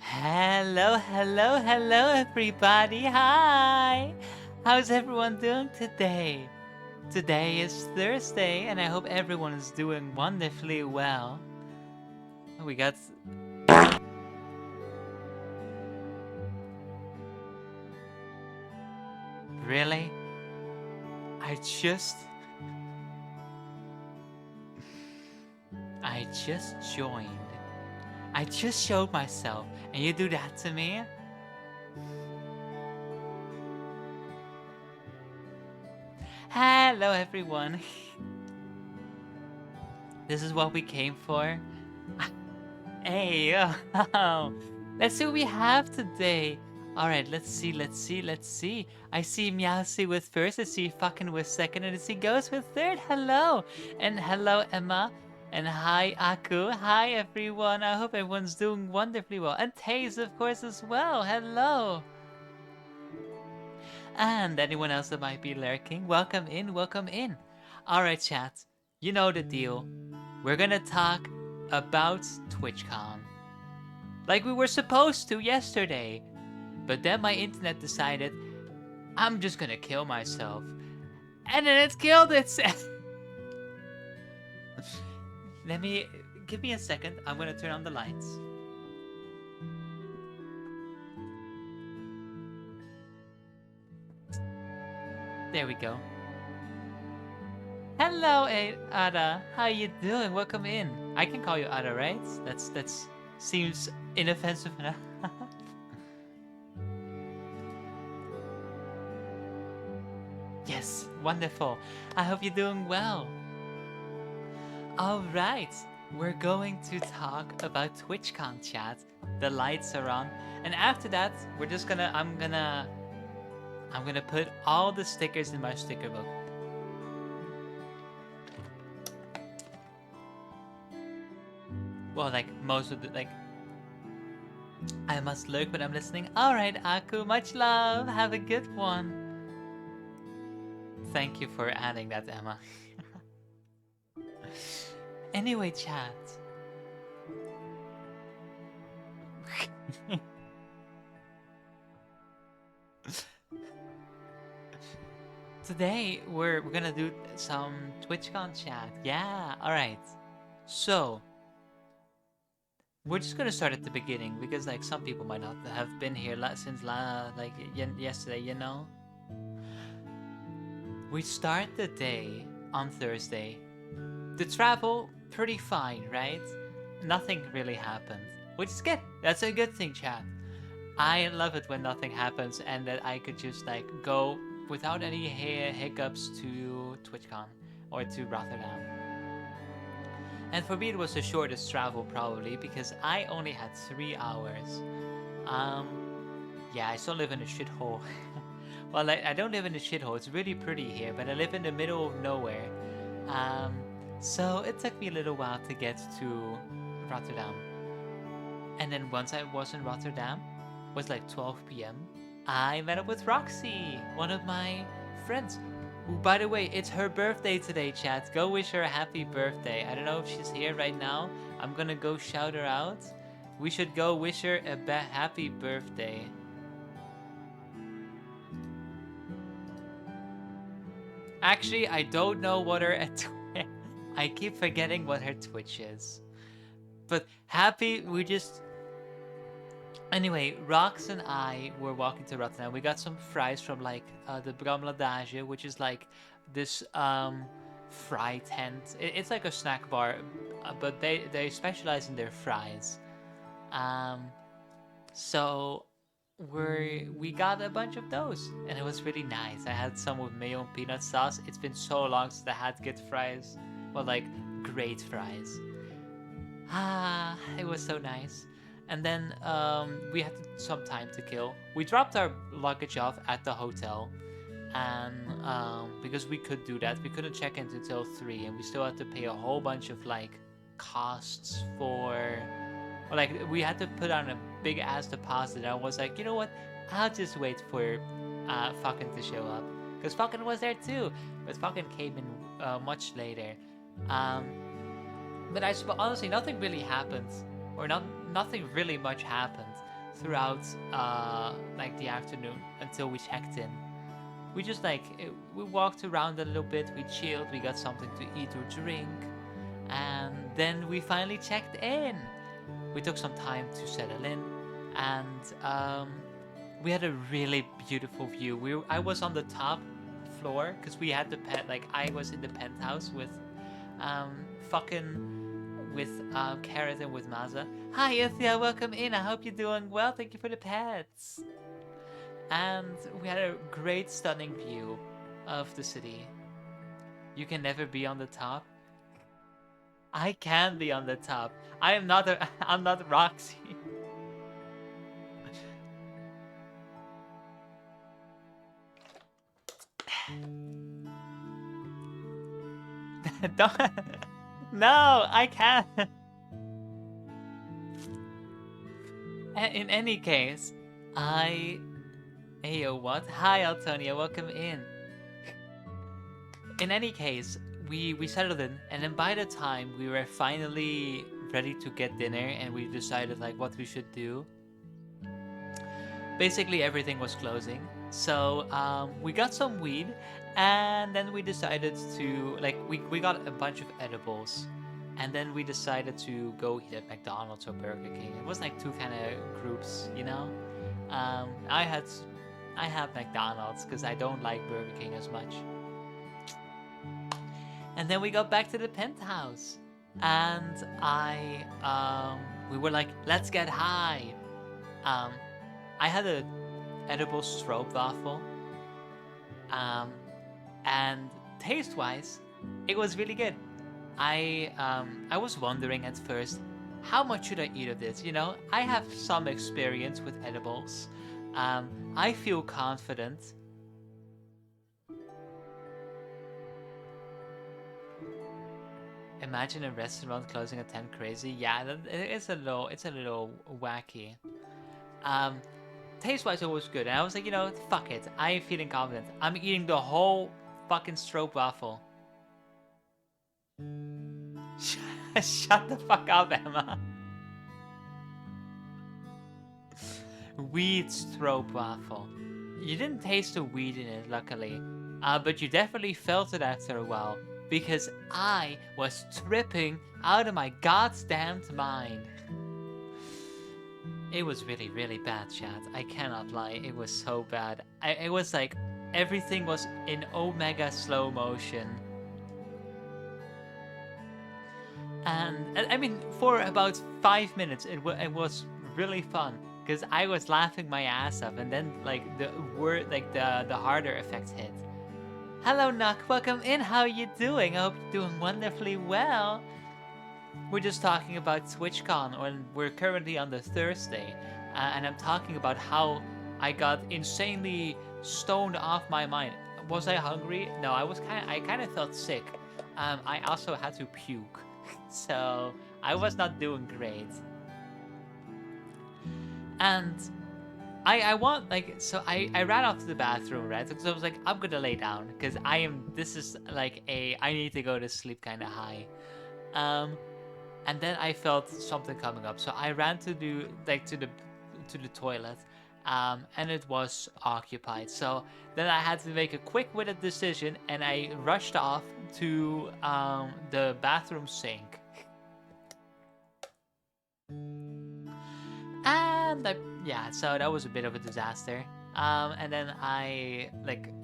Hello, hello, hello, everybody. Hi. How's everyone doing today? Today is Thursday, and I hope everyone is doing wonderfully well. We got. Really? I just. I just joined. I just showed myself, and you do that to me? Hello, everyone. This is what we came for. Hey, oh, let's see what we have today. All right, let's see. I see Meowsy with first, I see fucking with second, and I see Ghost with third. Hello, and hello Emma, and hi Aku. Hi everyone. I hope everyone's doing wonderfully well, and Taze of course as well. Hello, and anyone else that might be lurking, welcome in, welcome in. All right, chat. You know the deal. We're gonna talk about TwitchCon. Like we were supposed to yesterday. But then my internet decided, I'm just gonna kill myself. And then it killed itself. Give me a second. I'm gonna turn on the lights. There we go. Hello, Ada. How you doing? Welcome in. I can call you Ada, right? That's seems inoffensive enough. Yes, wonderful. I hope you're doing well. Alright, we're going to talk about TwitchCon chat. The lights are on. And after that, I'm gonna put all the stickers in my sticker book. Well, like most of the I must lurk when I'm listening. Alright, Aku, much love. Have a good one. Thank you for adding that, Emma. Anyway, chat. Today we're gonna do some TwitchCon chat. Yeah, alright. So we're just gonna start at the beginning because like some people might not have been here since yesterday, you know? We start the day on Thursday. The travel, pretty fine, right? Nothing really happened. Which is good. That's a good thing, chat. I love it when nothing happens and that I could just like go without any hiccups to TwitchCon or to Rotterdam. And for me it was the shortest travel probably because I only had 3 hours. Yeah, I still live in a shithole. Well, I don't live in a shithole. It's really pretty here, but I live in the middle of nowhere. So it took me a little while to get to Rotterdam. And then once I was in Rotterdam, it was like 12 p.m. I met up with Roxy, one of my friends. Who, by the way, it's her birthday today, chat. Go wish her a happy birthday. I don't know if she's here right now. I'm gonna go shout her out. We should go wish her a happy birthday. Actually, I don't know what her I keep forgetting what her Twitch is. But happy, we just... Anyway, Rox and I were walking to Rotterdam. We got some fries from like the Bramladage, which is like this fry tent. It's like a snack bar, but they specialize in their fries. Um, so we got a bunch of those, and it was really nice. I had some with mayo and peanut sauce. It's been so long since I had good fries, well, like great fries. Ah, it was so nice. And then we had some time to kill. We dropped our luggage off at the hotel, and because we could do that, we couldn't check in until 3, and we still had to pay a whole bunch of like costs for, or like we had to put on a big ass deposit. And I was like, you know what? I'll just wait for fucking to show up, because fucking was there too, but fucking came in much later. Um, but honestly, nothing really happened, or nothing really much happened throughout like the afternoon until we checked in. We just like we walked around a little bit, we chilled, we got something to eat or drink, and then we finally checked in. We took some time to settle in, and we had a really beautiful view. I was on the top floor because we had the pet. Like I was in the penthouse with fucking with Carrot and with Maza. Hi, Ithia, welcome in. I hope you're doing well. Thank you for the pets. And we had a great, stunning view of the city. You can never be on the top. I can be on the top. I am not a. I'm not Roxy. Don't. No, I can't. In any case, Ayo, what? Hi, Altonia, welcome in. In any case, we settled in, and then by the time we were finally ready to get dinner and we decided like what we should do, basically everything was closing. So we got some weed, and then we decided to like we got a bunch of edibles, and then we decided to go eat at McDonald's or Burger King. It was like two kind of groups, you know. I had McDonald's because I don't like Burger King as much. And then we got back to the penthouse, and we were like, let's get high. I had a edible stroopwafel, and taste-wise, it was really good. I was wondering at first, how much should I eat of this? You know, I have some experience with edibles. I feel confident. Imagine a restaurant closing at 10 crazy. Yeah, it's a little wacky. Taste-wise, it was good, and I was like, you know, fuck it. I am feeling confident. I'm eating the whole fucking stroopwafel. Shut the fuck up, Emma. Weed stroopwafel. You didn't taste the weed in it, luckily, but you definitely felt it after a while, because I was tripping out of my goddamn mind. It was really, really bad, chat. I cannot lie. It was so bad. It was like everything was in omega slow motion. And I mean, for about 5 minutes, it was really fun because I was laughing my ass off, and then like the harder effects hit. Hello, Nuck. Welcome in. How are you doing? I hope you're doing wonderfully well. We're just talking about TwitchCon, and we're currently on the Thursday, and I'm talking about how I got insanely stoned off my mind. Was I hungry? No, I kind of felt sick. I also had to puke, so I was not doing great. And I ran off to the bathroom, right? So I was like, I'm gonna lay down because this is like I need to go to sleep kind of high. And then I felt something coming up, so I ran to the toilet, and it was occupied. So then I had to make a quick-witted decision, and I rushed off to the bathroom sink. And yeah, so that was a bit of a disaster. And then I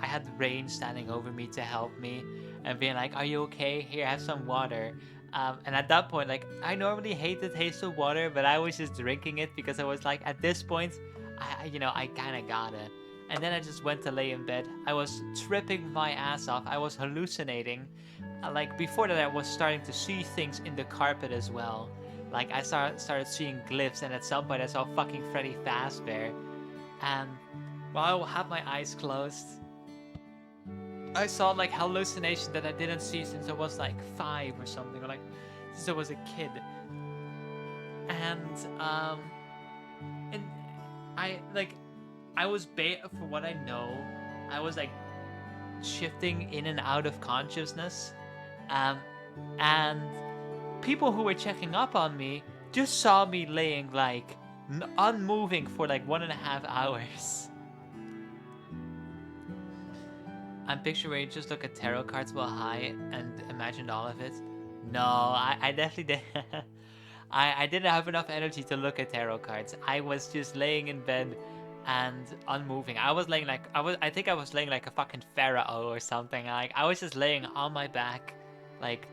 had Rain standing over me to help me and being like, "Are you okay? Here, have some water." And at that point, like, I normally hate the taste of water, but I was just drinking it because I was like, at this point, I kind of gotta. And then I just went to lay in bed. I was tripping my ass off. I was hallucinating. Like before that, I was starting to see things in the carpet as well. Like I started seeing glyphs, and at some point I saw fucking Freddy Fazbear. And while I had my eyes closed, I saw like hallucination that I didn't see since I was like 5 or something, or like since I was a kid. And and I was for what I know, I was like shifting in and out of consciousness, and people who were checking up on me just saw me laying like unmoving for like 1.5 hours. I'm picturing where you just look at tarot cards while high and imagined all of it. No, I definitely did. I didn't have enough energy to look at tarot cards. I was just laying in bed and unmoving. I think I was laying like a fucking pharaoh or something. Like I was just laying on my back, like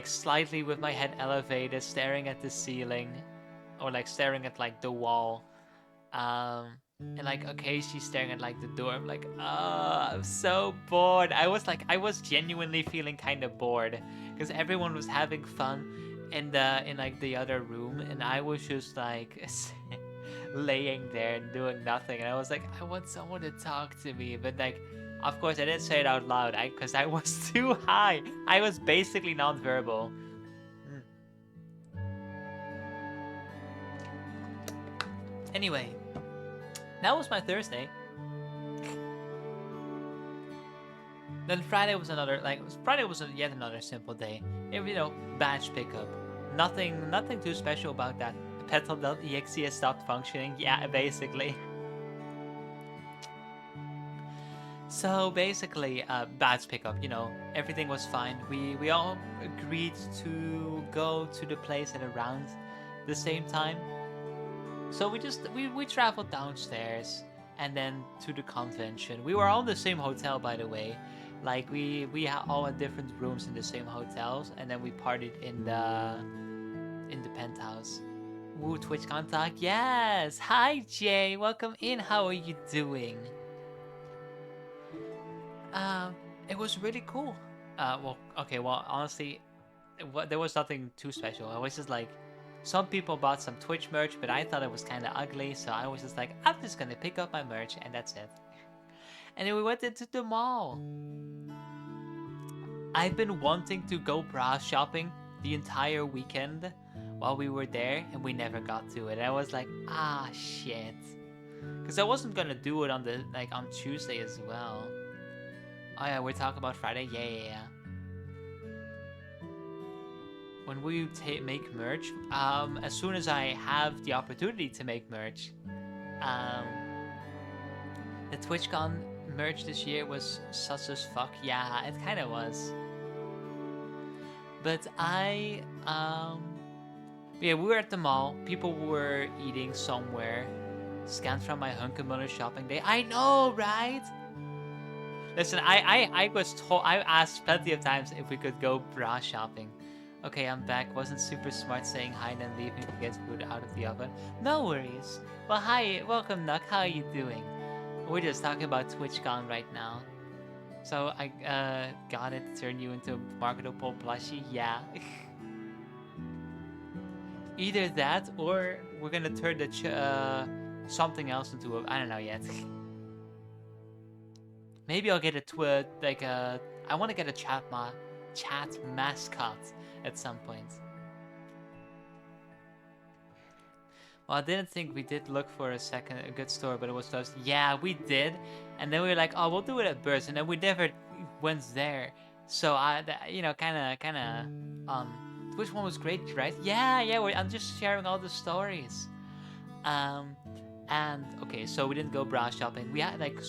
slightly with my head elevated, staring at the ceiling, or like staring at like the wall. And like occasionally staring at like the door. I'm like, oh, I'm so bored. I was genuinely feeling kind of bored because everyone was having fun in like the other room, and I was just like laying there and doing nothing. And I was like, I want someone to talk to me, but like, of course, I didn't say it out loud because I was too high. I was basically nonverbal. Anyway, that was my Thursday. Then Friday was yet another simple day. Badge pickup. Nothing too special about that. Petal.exe has stopped functioning. Yeah, basically. So basically, badge pickup. Everything was fine. We all agreed to go to the place at around the same time. So we traveled downstairs and then to the convention. We were all in the same hotel, by the way. Like we all had different rooms in the same hotels, and then we partied in the penthouse. Woo, Twitch contact. Yes. Hi, Jay. Welcome in. How are you doing? It was really cool. Well, honestly, there was nothing too special. I was just like, some people bought some Twitch merch, but I thought it was kind of ugly, so I was just like, I'm just gonna pick up my merch, and that's it. And then we went into the mall. I've been wanting to go bra shopping the entire weekend while we were there, and we never got to it. I was like, shit. Because I wasn't gonna do it on Tuesday as well. Oh yeah, we're talking about Friday? Yeah. When will you make merch? As soon as I have the opportunity to make merch. The TwitchCon merch this year was sus as fuck. Yeah, it kind of was. But we were at the mall. People were eating somewhere. Scanned from my Hunkemuller shopping day. I know, right? Listen, I asked plenty of times if we could go bra shopping. Okay, I'm back. Wasn't super smart saying hi and then leaving to get food out of the oven. No worries. Well, hi. Welcome, Nuck. How are you doing? We're just talking about TwitchCon right now. So I got it to turn you into a marketable plushie. Yeah. Either that or we're gonna turn the something else into a... I don't know yet. Maybe I'll get I want to get a chat mascot at some point. Well, I didn't think we did look for a good store, but it was closed. Yeah, we did. And then we were like, oh, we'll do it at Burst. And then we never went there. So, which one was great, right? Yeah, I'm just sharing all the stories. And okay, so we didn't go bra shopping. We had like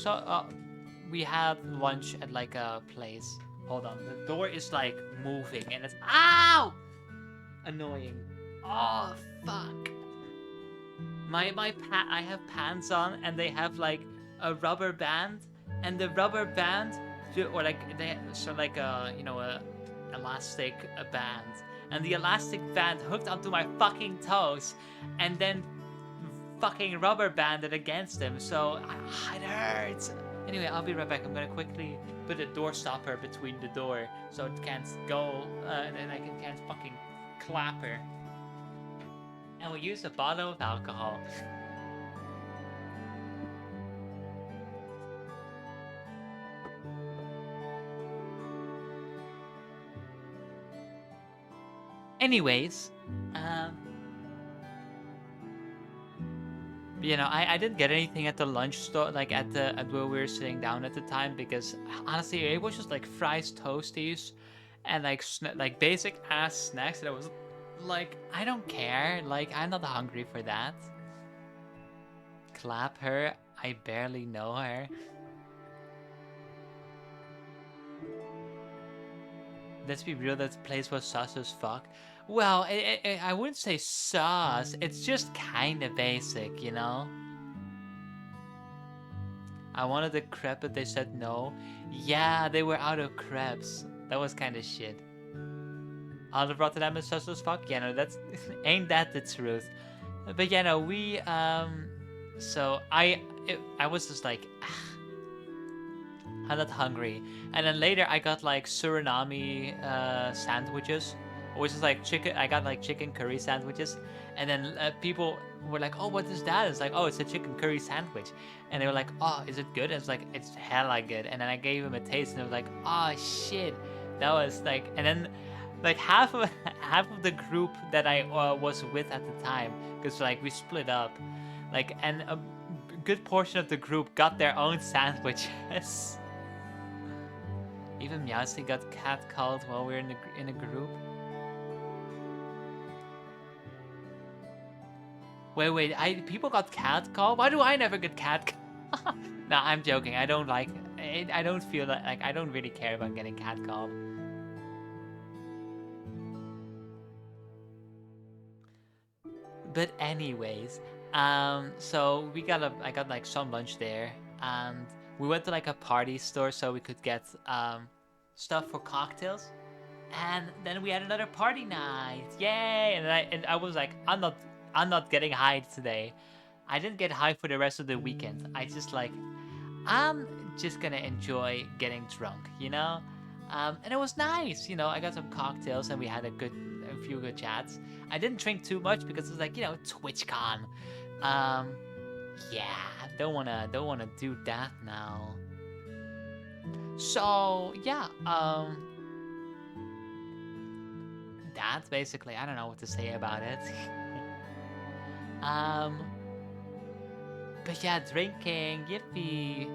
we had lunch at like a place. Hold on, the door is like moving and it's ow annoying. Oh fuck. I have pants on and they have like a rubber band, and the rubber band or like they so like a a elastic band, and the elastic band hooked onto my fucking toes and then fucking rubber banded against them, so it hurts. Anyway, I'll be right back. I'm gonna quickly put a door stopper between the door so it can't go and I can't fucking clap her. And we'll use a bottle of alcohol. Anyways, I didn't get anything at the lunch store, like at where we were sitting down at the time, because honestly, it was just like fries, toasties, and like basic ass snacks. And I was like, I don't care. Like, I'm not hungry for that. Clap her. I barely know her. Let's be real, that place was sus as fuck. Well, I wouldn't say sus. It's just kind of basic, you know? I wanted a crepe, but they said no. Yeah, they were out of crepes. That was kind of shit. All of Rotterdam is sus as fuck? Yeah, no, that's... ain't that the truth? But yeah, no, we, so I was just like... I'm not hungry. And then later I got like Suriname sandwiches, which is like chicken. I got like chicken curry sandwiches, and then people were like, "Oh, what is that?" It's like, "Oh, it's a chicken curry sandwich," and they were like, "Oh, is it good?" And it's like, "It's hella good." And then I gave them a taste, and they were like, "Oh shit, that was like," and then like half of the group that I was with at the time, because like we split up, like, and a good portion of the group got their own sandwiches. Even Meowsy got catcalled while we were in a group. Wait, people got catcalled? Why do I never get catcalled? Nah, I'm joking. I don't like it. I don't feel like I don't really care about getting catcalled. But anyways, so I got like some lunch there, and we went to like a party store so we could get stuff for cocktails, and then we had another party night. Yay! And I was like, I'm not getting high today. I didn't get high for the rest of the weekend. I'm just gonna enjoy getting drunk, you know? And it was nice, you know. I got some cocktails and we had a few good chats. I didn't drink too much because it's like, TwitchCon. Yeah, don't wanna do that now. So yeah, that's basically, I don't know what to say about it. But yeah, drinking, yippee.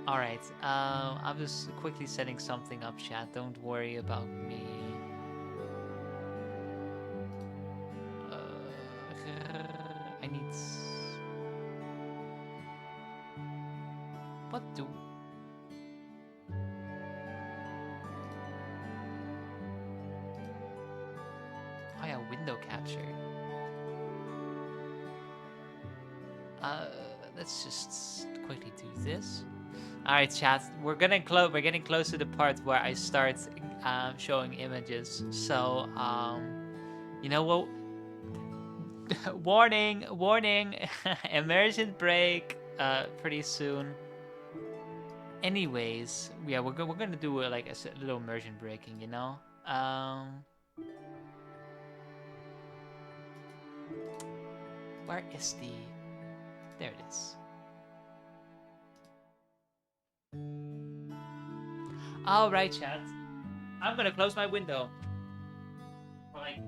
Alright, I'm just quickly setting something up, chat. Don't worry about me. I need... What do... Oh yeah, window capture. Let's just quickly do this. Alright, chat. We're getting close to the part where I start showing images. So, you know what? Warning! Immersion break pretty soon. Anyways, yeah, we're gonna do like a little immersion breaking, you know? Where is the... There it is. Alright, chat. I'm gonna close my window. Like...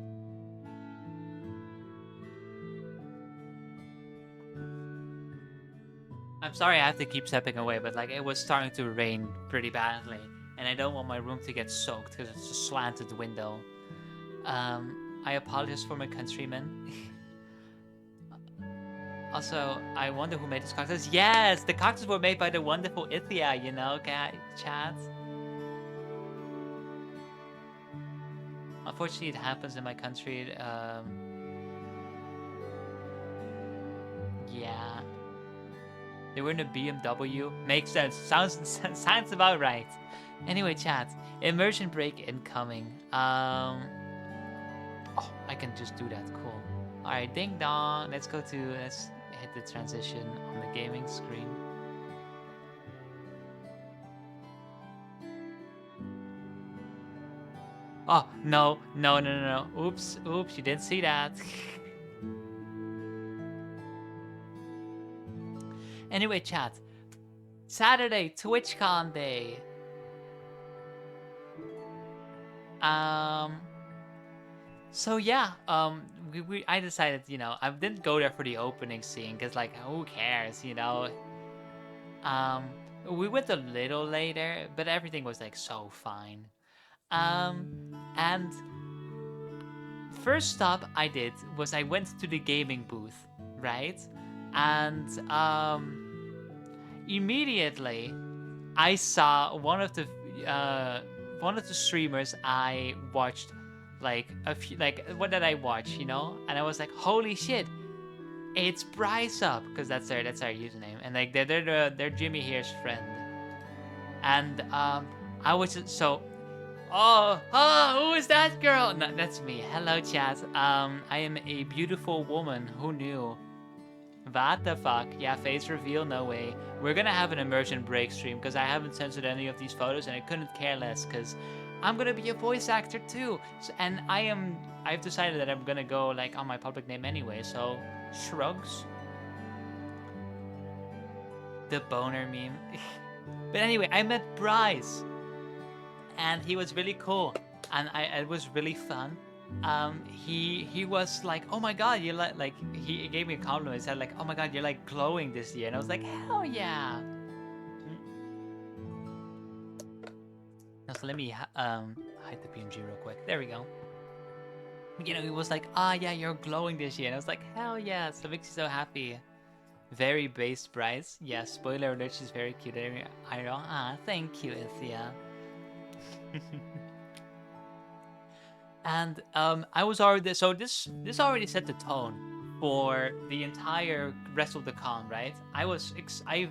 I'm sorry I have to keep stepping away, but like it was starting to rain pretty badly, and I don't want my room to get soaked because it's a slanted window. I apologize for my countrymen. Also, I wonder who made these cocktails. Yes, the cocktails were made by the wonderful Ithia, you know, guys, chat. Unfortunately, it happens in my country. Yeah. They were in a BMW. Makes sense. Sounds about right. Anyway, chat. Immersion break incoming. Oh, I can just do that. Cool. All right, ding dong. Let's hit the transition on the gaming screen. Oh, no. Oops, you didn't see that. Anyway, chat. Saturday, TwitchCon day. So yeah, I decided, I didn't go there for the opening scene because like who cares, Um, we went a little later, but everything was like so fine. And first stop I did was I went to the gaming booth, right? And immediately I saw one of the streamers I watched, like a few, like what did I watch, And I was like, holy shit, it's Bryce Up, because that's our username, and like they're Jimmy here's friend, and I was just so. Oh, who is that girl? No, that's me. Hello, chat. I am a beautiful woman. Who knew? What the fuck? Yeah, face reveal? No way. We're gonna have an immersion break stream because I haven't censored any of these photos and I couldn't care less because I'm gonna be a voice actor too. And I've decided that I'm gonna go like on my public name anyway, so shrugs. The boner meme. But anyway, I met Bryce and he was really cool and it was really fun. He was like, oh my god, you're like he gave me a compliment. He said like, oh my god, you're like glowing this year, and I was like, hell yeah. Now, so let me hide the PNG real quick. There we go. He was like, yeah, you're glowing this year, and I was like, hell yeah. So it makes me so happy. Very based Bryce. Yeah, spoiler alert, she's very cute. Thank you, Ithia. And I was already so this already set the tone for the entire rest of the con, right? I was ecstatic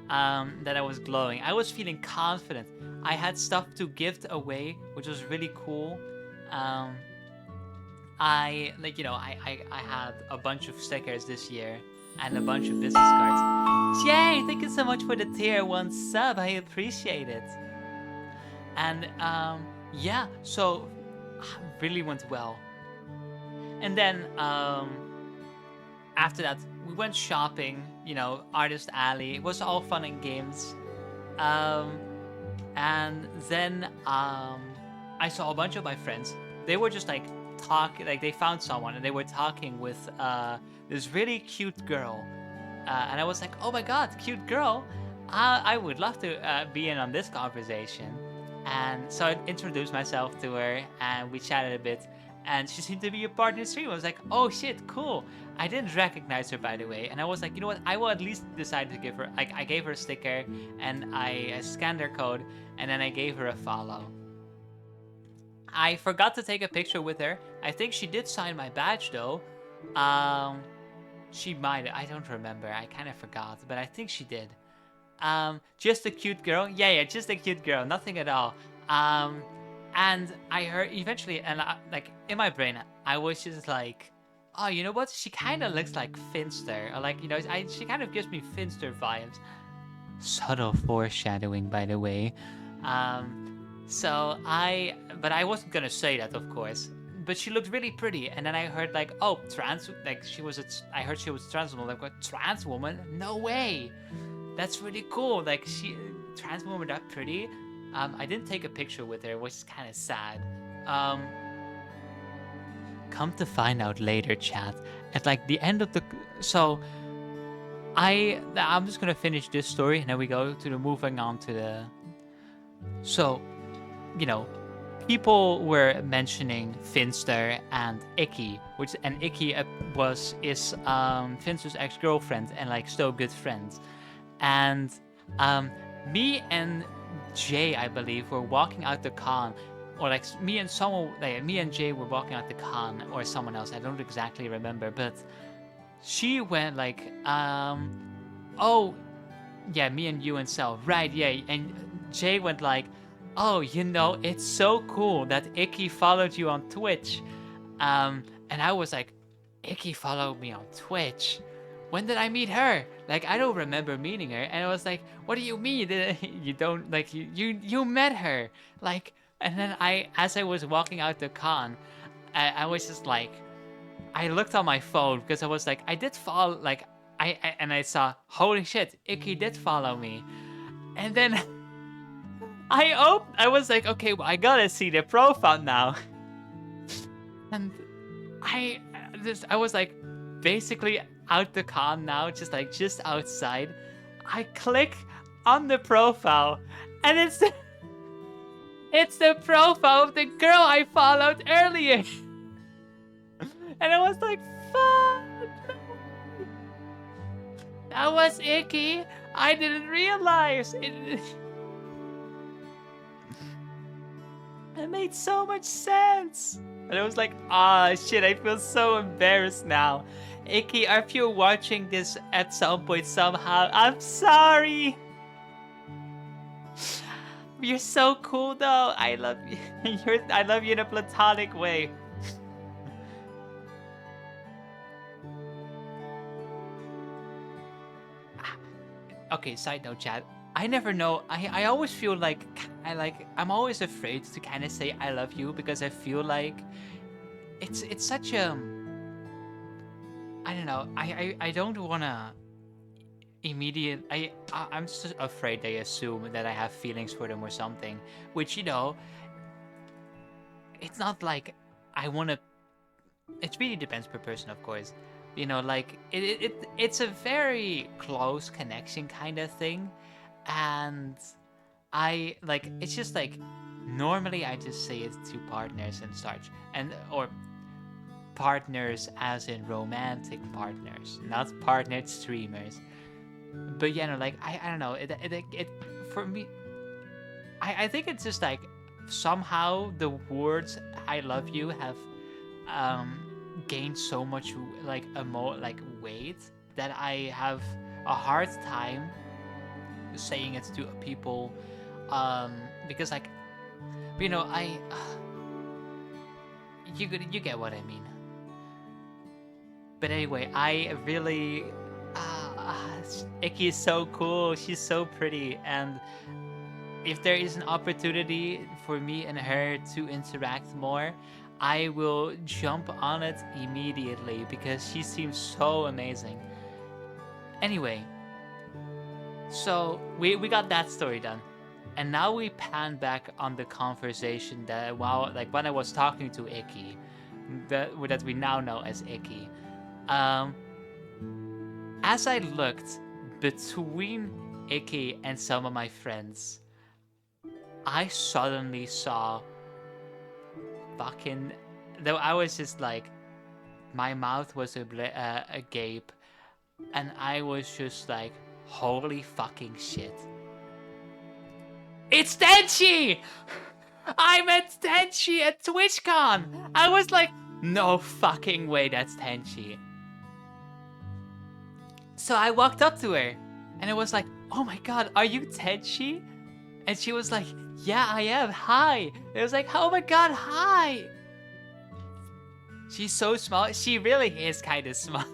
that I was glowing. I was feeling confident. I had stuff to gift away, which was really cool. I had a bunch of stickers this year and a bunch of business cards. Yay! Thank you so much for the tier 1 sub. I appreciate it. And yeah, so really went well. And then after that, we went shopping, Artist Alley. It was all fun and games. And then I saw a bunch of my friends. They were just like they found someone and they were talking with this really cute girl. And I was like, oh my god, cute girl. I would love to be in on this conversation. And so I introduced myself to her and we chatted a bit and she seemed to be a part in the stream. I was like, oh shit, cool. I didn't recognize her, by the way. And I was like, you know what? I will at least decide to give her, I gave her a sticker and I scanned her code and then I gave her a follow. I forgot to take a picture with her. I think she did sign my badge though. She might, I don't remember. I kind of forgot, but I think she did. Just a cute girl. Yeah, just a cute girl. Nothing at all. And I heard eventually, and like in my brain, I was just like, oh, you know what? She kind of looks like Finster, or like she kind of gives me Finster vibes. Subtle foreshadowing, by the way. But I wasn't gonna say that, of course. But she looked really pretty, and then I heard like, oh, trans, like I heard she was a trans woman. Like, what, trans woman? No way. That's really cool. Like trans woman that pretty. I didn't take a picture with her, which is kind of sad. Come to find out later, chat. At like the end of I'm just gonna finish this story, and then we go to the moving on to the. So, people were mentioning Finster and Icky, and Icky is Finster's ex-girlfriend and like still good friends. And um, me and Jay, I believe, were walking out the con, or like me and Jay were walking out the con, or someone else. I don't exactly remember, but she went like, oh, yeah, me and you and Sel, right? Yeah, and Jay went like, oh, it's so cool that Icky followed you on Twitch. And I was like, Icky followed me on Twitch. When did I meet her? Like, I don't remember meeting her. And I was like, what do you mean? You don't, like, you met her. Like, and then as I was walking out the con, I was just like, I looked on my phone because I was like, I did follow, like, and I saw, holy shit, Icky did follow me. And then I was like, okay, well, I gotta see the profile now. And I was like, basically out the con now, just outside. I click on the profile, and it's the profile of the girl I followed earlier. And I was like, fuck, no. That was Icky. I didn't realize it. It made so much sense. And I was like, shit, I feel so embarrassed now. Icky, if you're watching this at some point somehow, I'm sorry. You're so cool though. I love you. I love you in a platonic way. Okay, side note, chat. I never know. I always feel like I'm always afraid to kind of say I love you because I feel like it's such a, I don't know. I don't wanna I'm just afraid they assume that I have feelings for them or something, which it's not like I wanna. It really depends per person, of course. Like it's a very close connection kind of thing, and I like it's just like normally I just say it's to partners and such, or partners as in romantic partners, not partnered streamers. But like I don't know, it for me, I think it's just like somehow the words I love you have gained so much like weight that I have a hard time saying it to people, because like I you get what I mean. But anyway, I really Icky is so cool. She's so pretty, and if there is an opportunity for me and her to interact more, I will jump on it immediately because she seems so amazing. Anyway, so we got that story done, and now we pan back on the conversation that when I was talking to Icky, that we now know as Icky. As I looked between Icky and some of my friends, I suddenly saw fucking. Though I was just like, my mouth was agape, and I was just like, holy fucking shit. It's Tenchi! I met Tenchi at TwitchCon! I was like, no fucking way that's Tenchi. So I walked up to her, and I was like, oh my god, are you Tenchi? And she was like, yeah, I am, hi. And I was like, oh my god, hi. She's so small. She really is kind of small.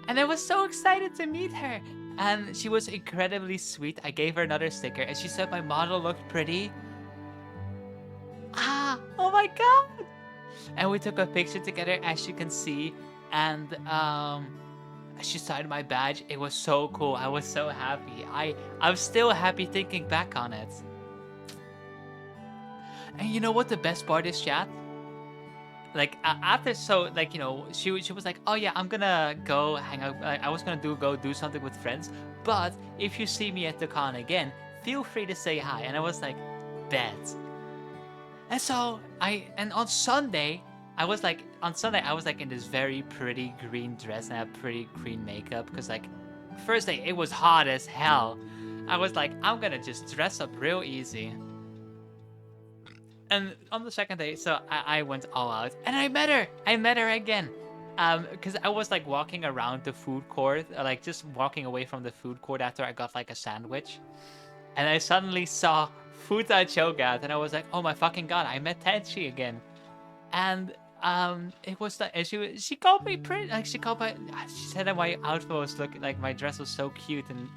And I was so excited to meet her. And she was incredibly sweet. I gave her another sticker, and she said my model looked pretty. Oh my god. And we took a picture together, as you can see. And she signed my badge. It was so cool. I was so happy. I'm still happy thinking back on it. And you know what the best part is, chat? Like after, so like she was like, oh yeah, I'm gonna go hang out. I was gonna go do something with friends. But if you see me at the con again, feel free to say hi. And I was like, bet. And so and on Sunday, I was like in this very pretty green dress and had pretty green makeup because like first day it was hot as hell. I was like, I'm gonna just dress up real easy. And on the second day, so I went all out and I met her. I met her again. Because I was like walking around the food court, like just walking away from the food court after I got like a sandwich. And I suddenly saw Futa Cho'Gath and I was like, oh my fucking god, I met Tenchi again. And it was like, and she called me pretty, like she said that my outfit was looking like my dress was so cute and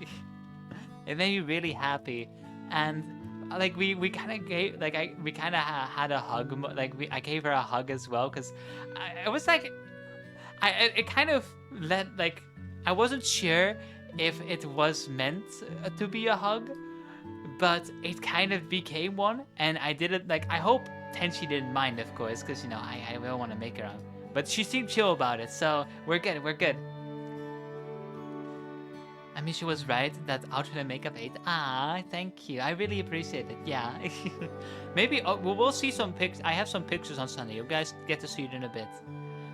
it made me really happy. And like we kind of gave we kind of had a hug, like I gave her a hug as well because I was like it kind of let like I wasn't sure if it was meant to be a hug, but it kind of became one, and I did it like I hope Tenchi didn't mind, of course, because you know I will want to make her up, but she seemed chill about it, so we're good. We're good. I mean, she was right. That outfit and makeup ate. Ah, thank you. I really appreciate it. Yeah. Maybe we'll see some pics. I have some pictures on Sunday. You guys get to see it in a bit.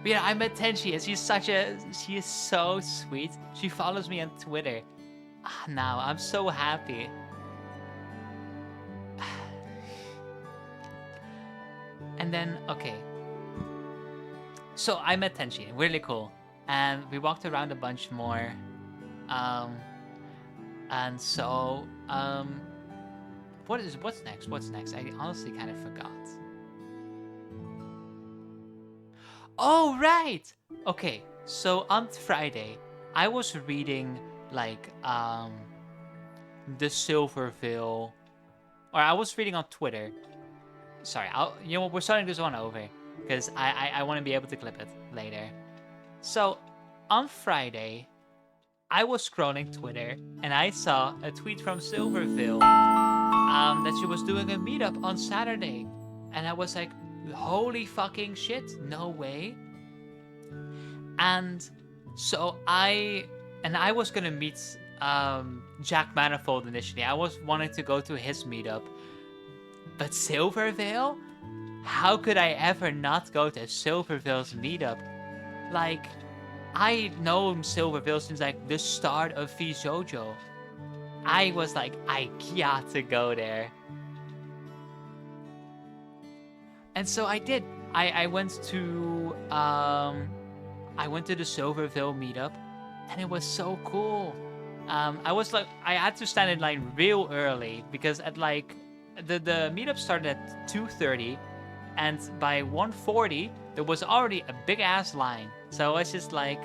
But yeah, I met Tenchi, and she is so sweet. She follows me on Twitter. Ah, now I'm so happy. And then, okay. So I met Tenchi, really cool. And we walked around a bunch more. And so, what's next? What's next? I honestly kind of forgot. Oh, right! Okay, so on Friday, I was reading, like, the Silverville, or I was reading on Twitter. Sorry, you know what, we're starting this one over, because I want to be able to clip it later. So, on Friday, I was scrolling Twitter, and I saw a tweet from Silverville, that she was doing a meetup on Saturday. And I was like, holy fucking shit, no way. And so I was gonna meet Jack Manifold initially. I was wanting to go to his meetup. But Silverville? How could I ever not go to Silverville's meetup? Like, I know Silverville since like the start of VJojo. I was like, I got to go there. And so I did. I went to the Silverville meetup, and it was so cool. I was like, I had to stand in line real early because at like the meetup started at 2:30, and by 1:40 there was already a big ass line. So I was just like,